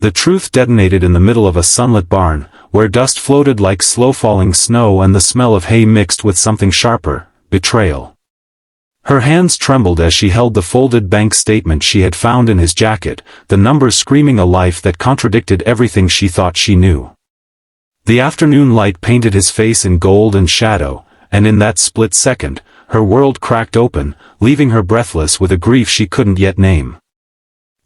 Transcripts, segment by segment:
The truth detonated in the middle of a sunlit barn, where dust floated like slow-falling snow and the smell of hay mixed with something sharper: betrayal. Her hands trembled as she held the folded bank statement she had found in his jacket, the numbers screaming a life that contradicted everything she thought she knew. The afternoon light painted his face in gold and shadow, and in that split second, her world cracked open, leaving her breathless with a grief she couldn't yet name.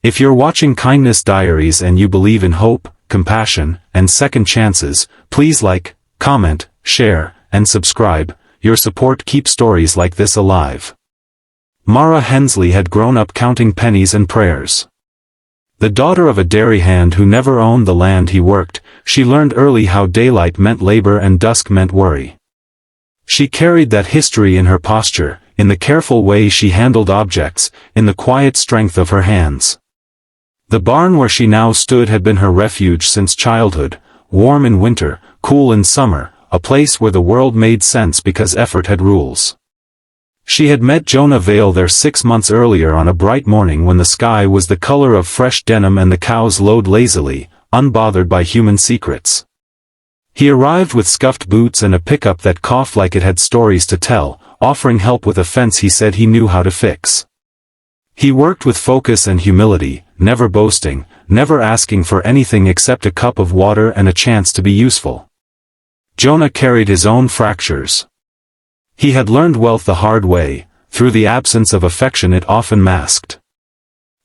If you're watching Kindness Diaries and you believe in hope, compassion, and second chances, please like, comment, share, and subscribe. Your support keeps stories like this alive. Mara Hensley had grown up counting pennies and prayers. The daughter of a dairy hand who never owned the land he worked, she learned early how daylight meant labor and dusk meant worry. She carried that history in her posture, in the careful way she handled objects, in the quiet strength of her hands. The barn where she now stood had been her refuge since childhood, warm in winter, cool in summer, a place where the world made sense because effort had rules. She had met Jonah Vale there 6 months earlier on a bright morning when the sky was the color of fresh denim and the cows lowed lazily, unbothered by human secrets. He arrived with scuffed boots and a pickup that coughed like it had stories to tell, offering help with a fence he said he knew how to fix. He worked with focus and humility, never boasting, never asking for anything except a cup of water and a chance to be useful. Jonah carried his own fractures. He had learned wealth the hard way, through the absence of affection it often masked.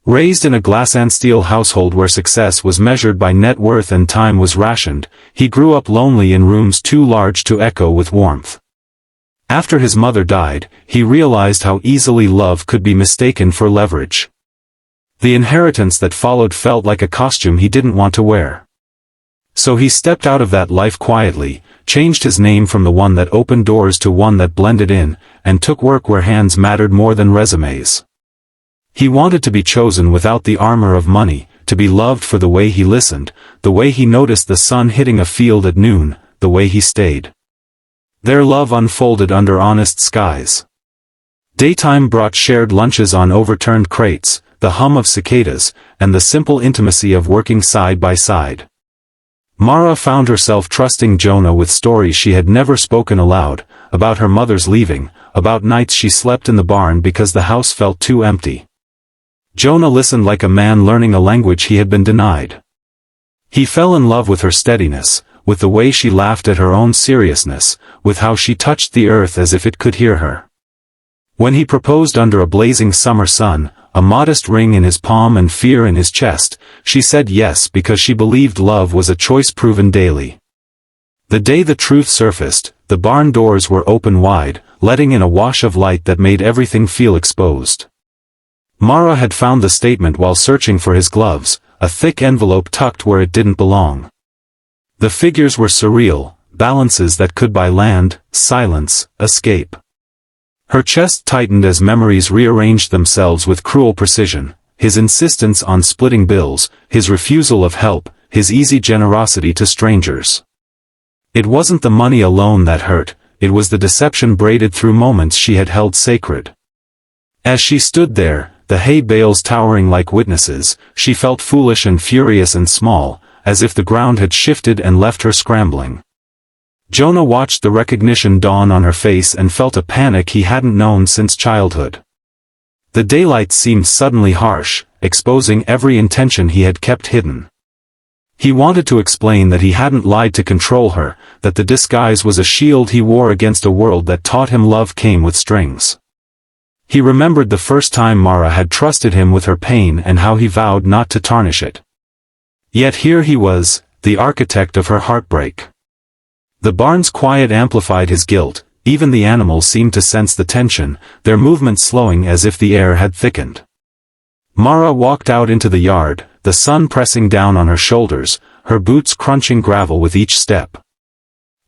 Raised in a glass and steel household where success was measured by net worth and time was rationed, he grew up lonely in rooms too large to echo with warmth. After his mother died, he realized how easily love could be mistaken for leverage. The inheritance that followed felt like a costume he didn't want to wear. So he stepped out of that life quietly, changed his name from the one that opened doors to one that blended in, and took work where hands mattered more than resumes. He wanted to be chosen without the armor of money, to be loved for the way he listened, the way he noticed the sun hitting a field at noon, the way he stayed. Their love unfolded under honest skies. Daytime brought shared lunches on overturned crates, the hum of cicadas, and the simple intimacy of working side by side. Mara found herself trusting Jonah with stories she had never spoken aloud, about her mother's leaving, about nights she slept in the barn because the house felt too empty. Jonah listened like a man learning a language he had been denied. He fell in love with her steadiness, with the way she laughed at her own seriousness, with how she touched the earth as if it could hear her. When he proposed under a blazing summer sun, a modest ring in his palm and fear in his chest, she said yes because she believed love was a choice proven daily. The day the truth surfaced, the barn doors were open wide, letting in a wash of light that made everything feel exposed. Mara had found the statement while searching for his gloves, a thick envelope tucked where it didn't belong. The figures were surreal, balances that could buy land, silence, escape. Her chest tightened as memories rearranged themselves with cruel precision, his insistence on splitting bills, his refusal of help, his easy generosity to strangers. It wasn't the money alone that hurt, it was the deception braided through moments she had held sacred. As she stood there, the hay bales towering like witnesses, she felt foolish and furious and small, as if the ground had shifted and left her scrambling. Jonah watched the recognition dawn on her face and felt a panic he hadn't known since childhood. The daylight seemed suddenly harsh, exposing every intention he had kept hidden. He wanted to explain that he hadn't lied to control her, that the disguise was a shield he wore against a world that taught him love came with strings. He remembered the first time Mara had trusted him with her pain and how he vowed not to tarnish it. Yet here he was, the architect of her heartbreak. The barn's quiet amplified his guilt, even the animals seemed to sense the tension, their movements slowing as if the air had thickened. Mara walked out into the yard, the sun pressing down on her shoulders, her boots crunching gravel with each step.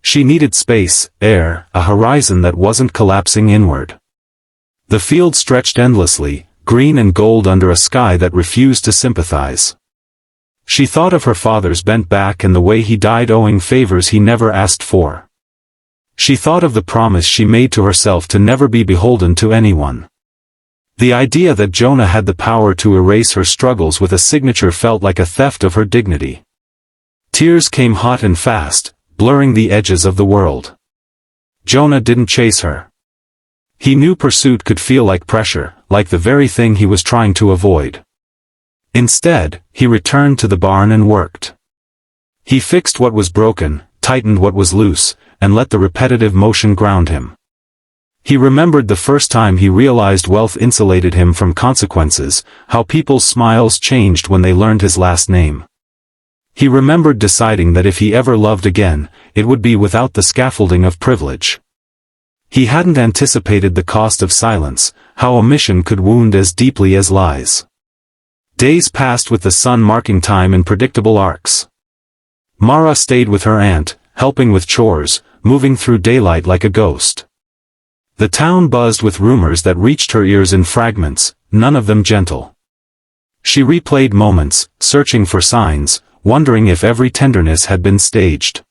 She needed space, air, a horizon that wasn't collapsing inward. The field stretched endlessly, green and gold under a sky that refused to sympathize. She thought of her father's bent back and the way he died owing favors he never asked for. She thought of the promise she made to herself to never be beholden to anyone. The idea that Jonah had the power to erase her struggles with a signature felt like a theft of her dignity. Tears came hot and fast, blurring the edges of the world. Jonah didn't chase her. He knew pursuit could feel like pressure, like the very thing he was trying to avoid. Instead, he returned to the barn and worked. He fixed what was broken, tightened what was loose, and let the repetitive motion ground him. He remembered the first time he realized wealth insulated him from consequences, how people's smiles changed when they learned his last name. He remembered deciding that if he ever loved again, it would be without the scaffolding of privilege. He hadn't anticipated the cost of silence, how omission could wound as deeply as lies. Days passed with the sun marking time in predictable arcs. Mara stayed with her aunt, helping with chores, moving through daylight like a ghost. The town buzzed with rumors that reached her ears in fragments, none of them gentle. She replayed moments, searching for signs, wondering if every tenderness had been staged.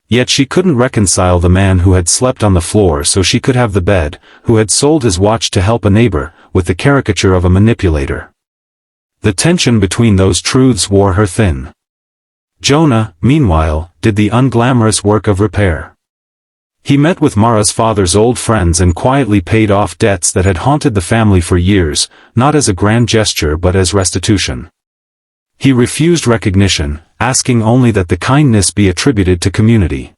Yet she couldn't reconcile the man who had slept on the floor so she could have the bed, who had sold his watch to help a neighbor, with the caricature of a manipulator. The tension between those truths wore her thin. Jonah, meanwhile, did the unglamorous work of repair. He met with Mara's father's old friends and quietly paid off debts that had haunted the family for years, not as a grand gesture but as restitution. He refused recognition, asking only that the kindness be attributed to community.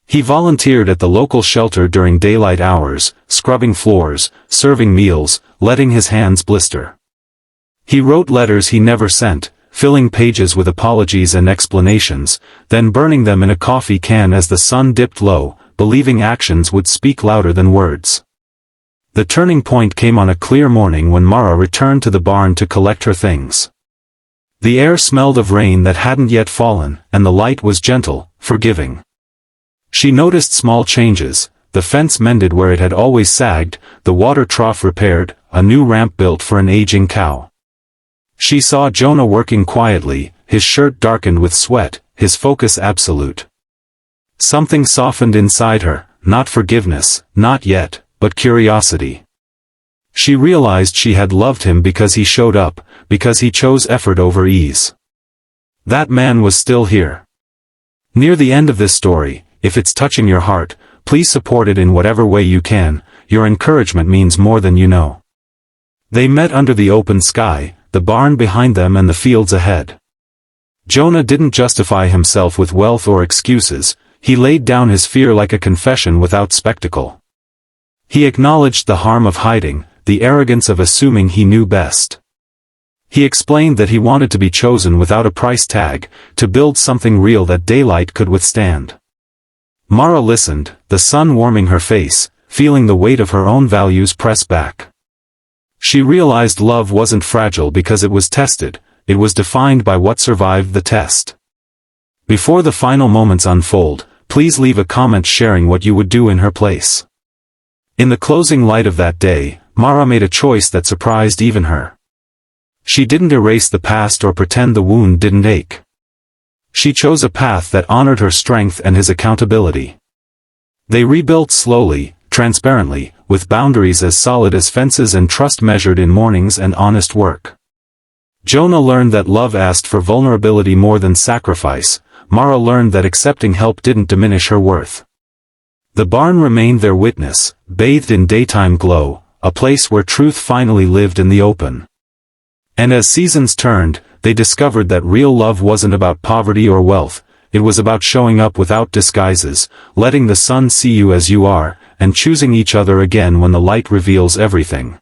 He volunteered at the local shelter during daylight hours, scrubbing floors, serving meals, letting his hands blister. He wrote letters he never sent, filling pages with apologies and explanations, then burning them in a coffee can as the sun dipped low, believing actions would speak louder than words. The turning point came on a clear morning when Mara returned to the barn to collect her things. The air smelled of rain that hadn't yet fallen, and the light was gentle, forgiving. She noticed small changes, the fence mended where it had always sagged, the water trough repaired, a new ramp built for an aging cow. She saw Jonah working quietly, his shirt darkened with sweat, his focus absolute. Something softened inside her, not forgiveness, not yet, but curiosity. She realized she had loved him because he showed up, because he chose effort over ease. That man was still here. Near the end of this story, if it's touching your heart, please support it in whatever way you can, your encouragement means more than you know. They met under the open sky, the barn behind them and the fields ahead. Jonah didn't justify himself with wealth or excuses, he laid down his fear like a confession without spectacle. He acknowledged the harm of hiding, the arrogance of assuming he knew best. He explained that he wanted to be chosen without a price tag, to build something real that daylight could withstand. Mara listened, the sun warming her face, feeling the weight of her own values press back. She realized love wasn't fragile because it was tested, it was defined by what survived the test. Before the final moments unfold, please leave a comment sharing what you would do in her place. In the closing light of that day, Mara made a choice that surprised even her. She didn't erase the past or pretend the wound didn't ache. She chose a path that honored her strength and his accountability. They rebuilt slowly, transparently, with boundaries as solid as fences and trust measured in mornings and honest work. Jonah learned that love asked for vulnerability more than sacrifice. Mara learned that accepting help didn't diminish her worth. The barn remained their witness, bathed in daytime glow, a place where truth finally lived in the open. And as seasons turned, they discovered that real love wasn't about poverty or wealth, it was about showing up without disguises, letting the sun see you as you are, and choosing each other again when the light reveals everything.